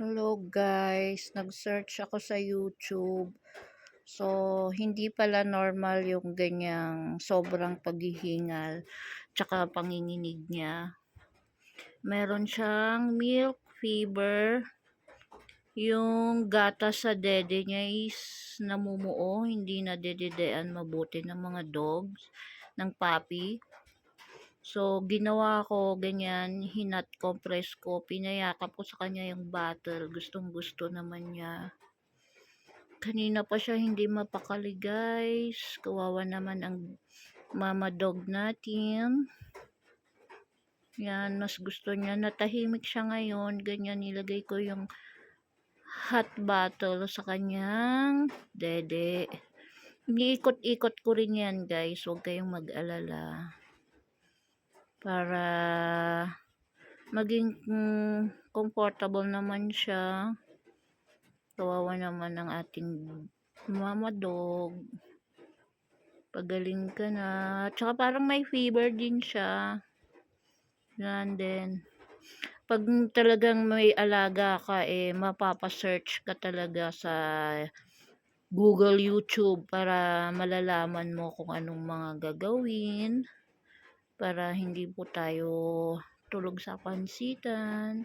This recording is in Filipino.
Hello guys, nag-search ako sa YouTube. So, hindi pala normal yung ganyang sobrang paghihingal tsaka panginginig niya. Meron siyang milk fever. Yung gatas sa dede niya is namumuo, hindi na dededean mabuti ng mga dogs, ng puppy. So, ginawa ko ganyan, hinat compress ko, pinayakap ko sa kanya yung bottle, gustong-gusto naman niya. Kanina pa siya hindi mapakali guys, kawawa naman ang mama dog natin. Yan, mas gusto niya, natahimik siya ngayon, ganyan nilagay ko yung hot bottle sa kanyang dede. Iniikot-ikot ko rin yan guys, huwag kayong mag-alala. Para maging comfortable naman siya. Kawawa naman ang ating mama dog. Pagaling ka na. Tsaka parang may fever din siya. Yan din. Pag talagang may alaga ka, mapapasearch ka talaga sa Google, YouTube para malalaman mo kung anong mga gagawin para hindi po tayo tulog sa pansitan.